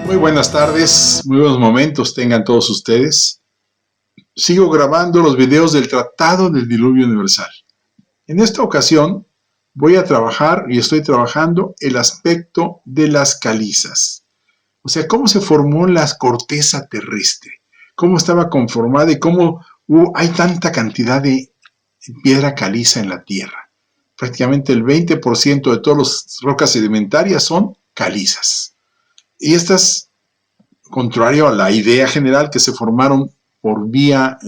Muy buenas tardes, muy buenos momentos tengan todos ustedes. Sigo grabando los videos del Tratado del Diluvio Universal. En esta ocasión voy a trabajar y estoy trabajando el aspecto de las calizas. O sea, cómo se formó la corteza terrestre, cómo estaba conformada y cómo hay tanta cantidad de piedra caliza en la Tierra. Prácticamente el 20% de todas las rocas sedimentarias son calizas. Y estas, contrario a la idea general que se formaron por vía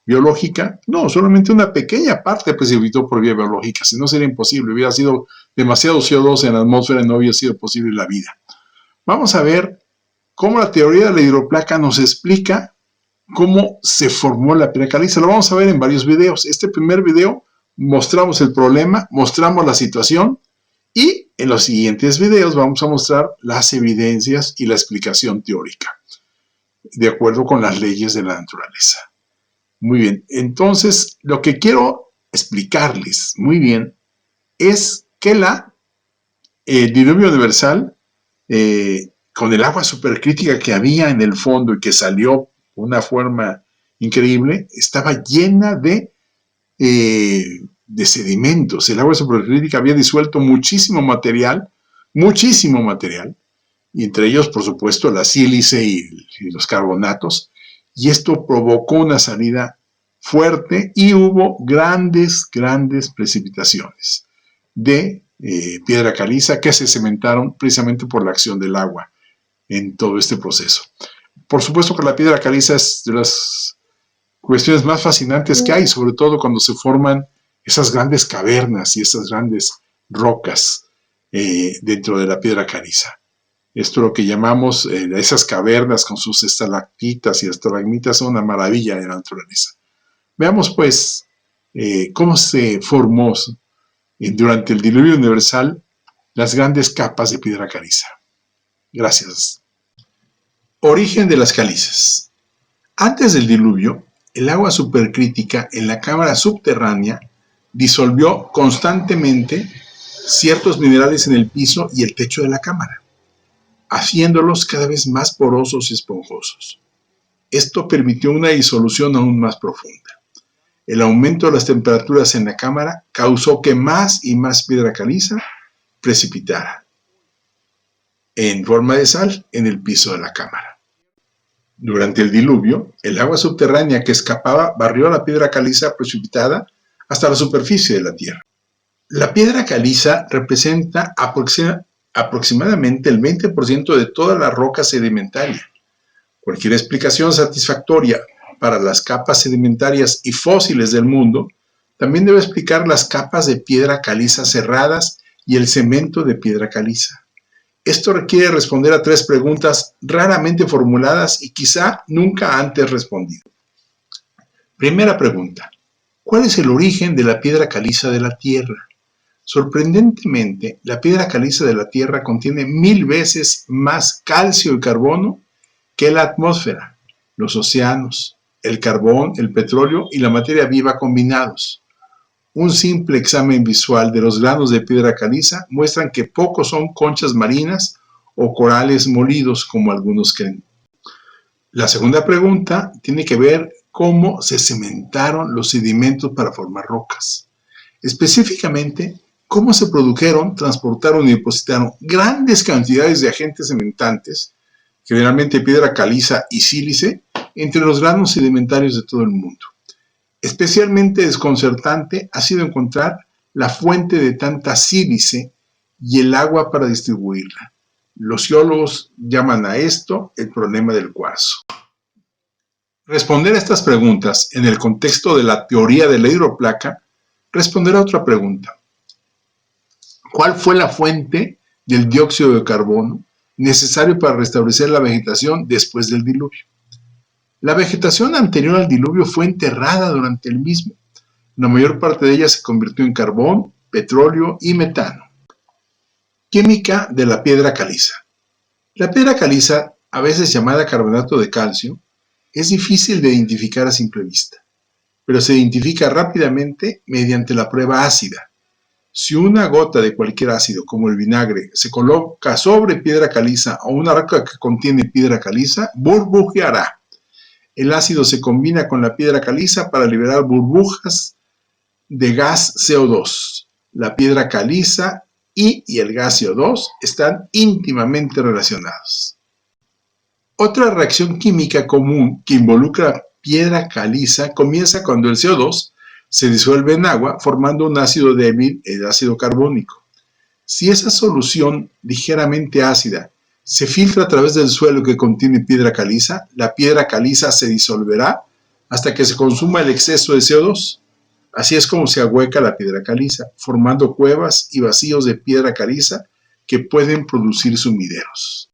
biológica, no, solamente una pequeña parte precipitó por vía biológica, si no sería imposible, hubiera sido demasiado CO2 en la atmósfera y no hubiera sido posible la vida. Vamos a ver cómo la teoría de la hidroplaca nos explica cómo se formó la piedra caliza. Lo vamos a ver en varios videos. Este primer video mostramos el problema, mostramos la situación y en los siguientes videos vamos a mostrar las evidencias y la explicación teórica de acuerdo con las leyes de la naturaleza. Muy bien, entonces lo que quiero explicarles muy bien es que el diluvio universal, con el agua supercrítica que había en el fondo y que salió de una forma increíble, estaba llena de sedimentos. El agua supercrítica había disuelto muchísimo material, y entre ellos, por supuesto, la sílice y los carbonatos, y esto provocó una salida fuerte y hubo grandes precipitaciones de piedra caliza que se cementaron precisamente por la acción del agua en todo este proceso. Por supuesto que la piedra caliza es de las cuestiones más fascinantes que hay, sobre todo cuando se forman esas grandes cavernas y esas grandes rocas dentro de la piedra caliza. Esto es lo que llamamos esas cavernas con sus estalactitas y estalagmitas, son una maravilla de la naturaleza. Veamos pues cómo se formó durante el diluvio universal las grandes capas de piedra caliza. Gracias. Origen de las calizas. Antes del diluvio, el agua supercrítica en la cámara subterránea disolvió constantemente ciertos minerales en el piso y el techo de la cámara, haciéndolos cada vez más porosos y esponjosos. Esto permitió una disolución aún más profunda. El aumento de las temperaturas en la cámara causó que más y más piedra caliza precipitara en forma de sal en el piso de la cámara. Durante el diluvio, el agua subterránea que escapaba barrió la piedra caliza precipitada hasta la superficie de la Tierra. La piedra caliza representa aproximadamente el 20% de toda la roca sedimentaria. Cualquier explicación satisfactoria para las capas sedimentarias y fósiles del mundo también debe explicar las capas de piedra caliza cerradas y el cemento de piedra caliza. Esto requiere responder a 3 preguntas raramente formuladas y quizá nunca antes respondido. Primera pregunta: ¿cuál es el origen de la piedra caliza de la Tierra? Sorprendentemente, la piedra caliza de la Tierra contiene 1000 veces más calcio y carbono que la atmósfera, los océanos, el carbón, el petróleo y la materia viva combinados. Un simple examen visual de los granos de piedra caliza muestran que pocos son conchas marinas o corales molidos, como algunos creen. La segunda pregunta tiene que ver cómo se cementaron los sedimentos para formar rocas. Específicamente, cómo se produjeron, transportaron y depositaron grandes cantidades de agentes cementantes, generalmente piedra caliza y sílice, entre los granos sedimentarios de todo el mundo. Especialmente desconcertante ha sido encontrar la fuente de tanta sílice y el agua para distribuirla. Los geólogos llaman a esto el problema del cuarzo. Responder a estas preguntas en el contexto de la teoría de la hidroplaca responderá a otra pregunta. ¿Cuál fue la fuente del dióxido de carbono necesario para restablecer la vegetación después del diluvio? La vegetación anterior al diluvio fue enterrada durante el mismo. La mayor parte de ella se convirtió en carbón, petróleo y metano. Química de la piedra caliza. La piedra caliza, a veces llamada carbonato de calcio, es difícil de identificar a simple vista, pero se identifica rápidamente mediante la prueba ácida. Si una gota de cualquier ácido, como el vinagre, se coloca sobre piedra caliza o una roca que contiene piedra caliza, burbujeará. El ácido se combina con la piedra caliza para liberar burbujas de gas CO2. La piedra caliza y el gas CO2 están íntimamente relacionados. Otra reacción química común que involucra piedra caliza comienza cuando el CO2 se disuelve en agua formando un ácido débil, el ácido carbónico. Si esa solución ligeramente ácida se filtra a través del suelo que contiene piedra caliza, la piedra caliza se disolverá hasta que se consuma el exceso de CO2. Así es como se ahueca la piedra caliza, formando cuevas y vacíos de piedra caliza que pueden producir sumideros.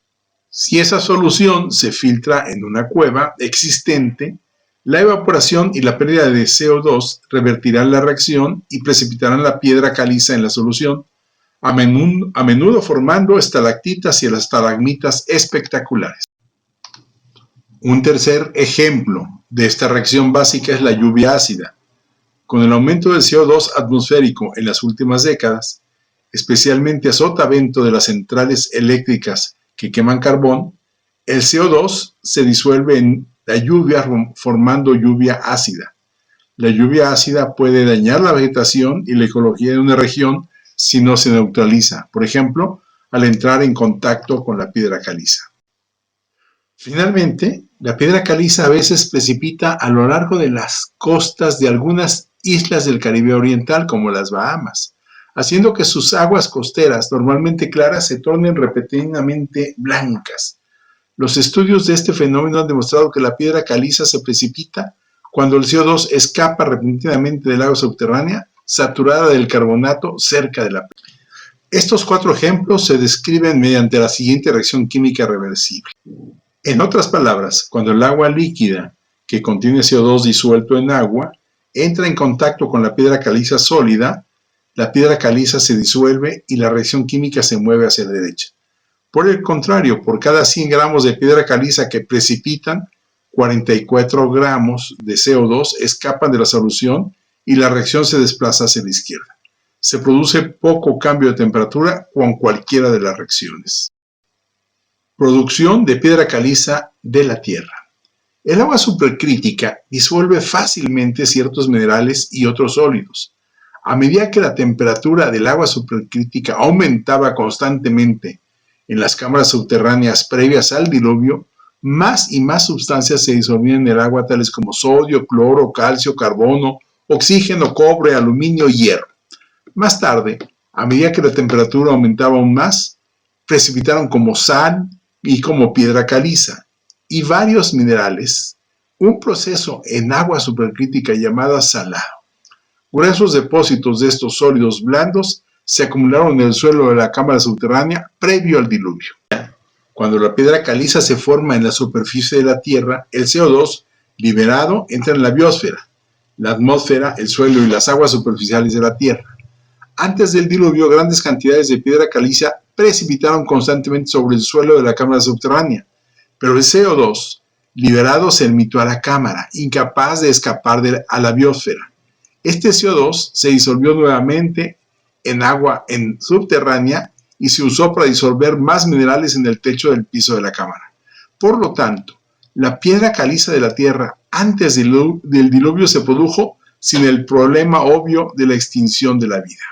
Si esa solución se filtra en una cueva existente, la evaporación y la pérdida de CO2 revertirán la reacción y precipitarán la piedra caliza en la solución, a menudo formando estalactitas y estalagmitas espectaculares. Un tercer ejemplo de esta reacción básica es la lluvia ácida. Con el aumento del CO2 atmosférico en las últimas décadas, especialmente a sotavento de las centrales eléctricas que queman carbón, el CO2 se disuelve en la lluvia formando lluvia ácida. La lluvia ácida puede dañar la vegetación y la ecología de una región si no se neutraliza, por ejemplo, al entrar en contacto con la piedra caliza. Finalmente, la piedra caliza a veces precipita a lo largo de las costas de algunas islas del Caribe Oriental, como las Bahamas, haciendo que sus aguas costeras, normalmente claras, se tornen repentinamente blancas. Los estudios de este fenómeno han demostrado que la piedra caliza se precipita cuando el CO2 escapa repentinamente del agua subterránea saturada del carbonato cerca de la piedra. Estos 4 ejemplos se describen mediante la siguiente reacción química reversible. En otras palabras, cuando el agua líquida que contiene CO2 disuelto en agua entra en contacto con la piedra caliza sólida, la piedra caliza se disuelve y la reacción química se mueve hacia la derecha. Por el contrario, por cada 100 gramos de piedra caliza que precipitan, 44 gramos de CO2 escapan de la solución y la reacción se desplaza hacia la izquierda. Se produce poco cambio de temperatura con cualquiera de las reacciones. Producción de piedra caliza de la Tierra. El agua supercrítica disuelve fácilmente ciertos minerales y otros sólidos. A medida que la temperatura del agua supercrítica aumentaba constantemente en las cámaras subterráneas previas al diluvio, más y más sustancias se disolvían en el agua, tales como sodio, cloro, calcio, carbono, oxígeno, cobre, aluminio y hierro. Más tarde, a medida que la temperatura aumentaba aún más, precipitaron como sal y como piedra caliza y varios minerales, un proceso en agua supercrítica llamado salado. Gruesos depósitos de estos sólidos blandos se acumularon en el suelo de la cámara subterránea previo al diluvio. Cuando la piedra caliza se forma en la superficie de la Tierra, el CO2 liberado entra en la biosfera, la atmósfera, el suelo y las aguas superficiales de la Tierra. Antes del diluvio, grandes cantidades de piedra caliza precipitaron constantemente sobre el suelo de la cámara subterránea, pero el CO2 liberado se emitió a la cámara, incapaz de escapar a la biosfera. Este CO2 se disolvió nuevamente en agua subterránea y se usó para disolver más minerales en el techo del piso de la cámara. Por lo tanto, la piedra caliza de la Tierra antes del diluvio se produjo sin el problema obvio de la extinción de la vida.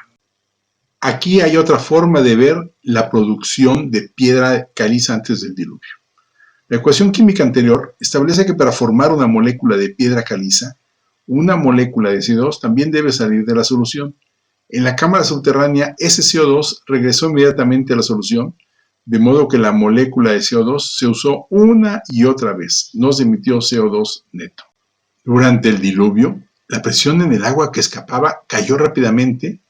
Aquí hay otra forma de ver la producción de piedra caliza antes del diluvio. La ecuación química anterior establece que para formar una molécula de piedra caliza, una molécula de CO2 también debe salir de la solución. En la cámara subterránea, ese CO2 regresó inmediatamente a la solución, de modo que la molécula de CO2 se usó una y otra vez, no se emitió CO2 neto. Durante el diluvio, la presión en el agua que escapaba cayó rápidamente,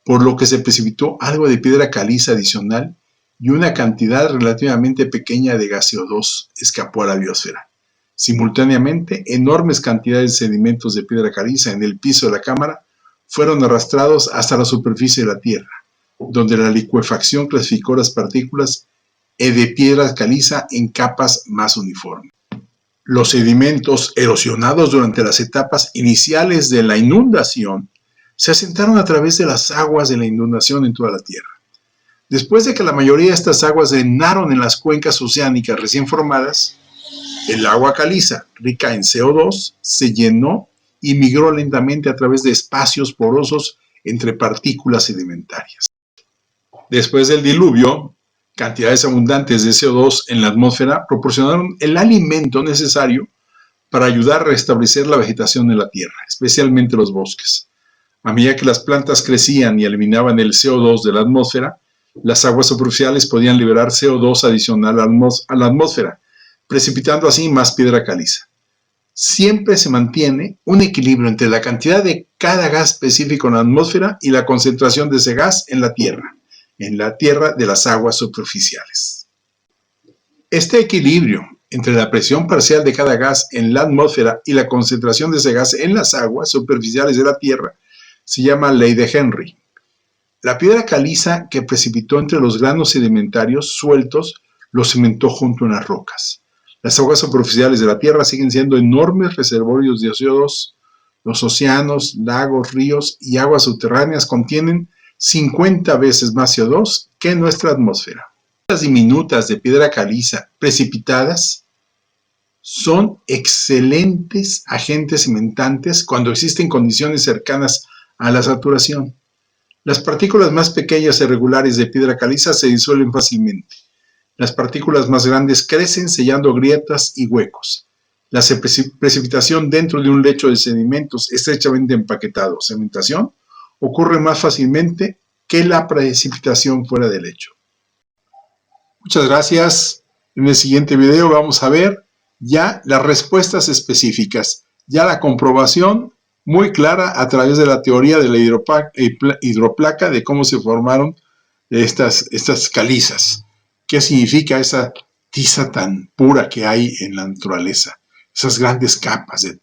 por lo que se precipitó algo de piedra caliza adicional y una cantidad relativamente pequeña de gas CO2 escapó a la biosfera. Simultáneamente, enormes cantidades de sedimentos de piedra caliza en el piso de la cámara fueron arrastrados hasta la superficie de la Tierra, donde la licuefacción clasificó las partículas de piedra caliza en capas más uniformes. Los sedimentos erosionados durante las etapas iniciales de la inundación se asentaron a través de las aguas de la inundación en toda la tierra. Después de que la mayoría de estas aguas drenaron en las cuencas oceánicas recién formadas, el agua caliza, rica en CO2, se llenó y migró lentamente a través de espacios porosos entre partículas sedimentarias. Después del diluvio, cantidades abundantes de CO2 en la atmósfera proporcionaron el alimento necesario para ayudar a restablecer la vegetación de la Tierra, especialmente los bosques. A medida que las plantas crecían y eliminaban el CO2 de la atmósfera, las aguas superficiales podían liberar CO2 adicional a la atmósfera, precipitando así más piedra caliza. Siempre se mantiene un equilibrio entre la cantidad de cada gas específico en la atmósfera y la concentración de ese gas en la Tierra de las aguas superficiales. Este equilibrio entre la presión parcial de cada gas en la atmósfera y la concentración de ese gas en las aguas superficiales de la Tierra se llama Ley de Henry. La piedra caliza que precipitó entre los granos sedimentarios sueltos los cimentó junto a las rocas. Las aguas superficiales de la Tierra siguen siendo enormes reservorios de CO2. Los océanos, lagos, ríos y aguas subterráneas contienen 50 veces más CO2 que nuestra atmósfera. Las diminutas de piedra caliza precipitadas son excelentes agentes cimentantes cuando existen condiciones cercanas a la saturación. Las partículas más pequeñas e irregulares de piedra caliza se disuelven fácilmente. Las partículas más grandes crecen sellando grietas y huecos. La precipitación dentro de un lecho de sedimentos estrechamente empaquetado, cementación, ocurre más fácilmente que la precipitación fuera del lecho. Muchas gracias. En el siguiente video vamos a ver ya las respuestas específicas, ya la comprobación muy clara a través de la teoría de la hidroplaca de cómo se formaron estas calizas. ¿Qué significa esa tiza tan pura que hay en la naturaleza? Esas grandes capas de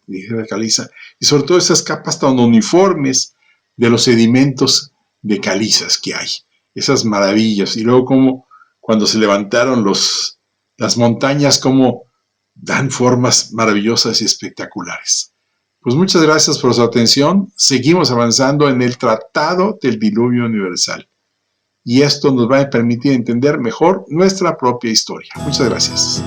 caliza y sobre todo esas capas tan uniformes de los sedimentos de calizas que hay. Esas maravillas. Y luego como cuando se levantaron las montañas, como dan formas maravillosas y espectaculares. Pues muchas gracias por su atención. Seguimos avanzando en el Tratado del Diluvio Universal. Y esto nos va a permitir entender mejor nuestra propia historia. Muchas gracias.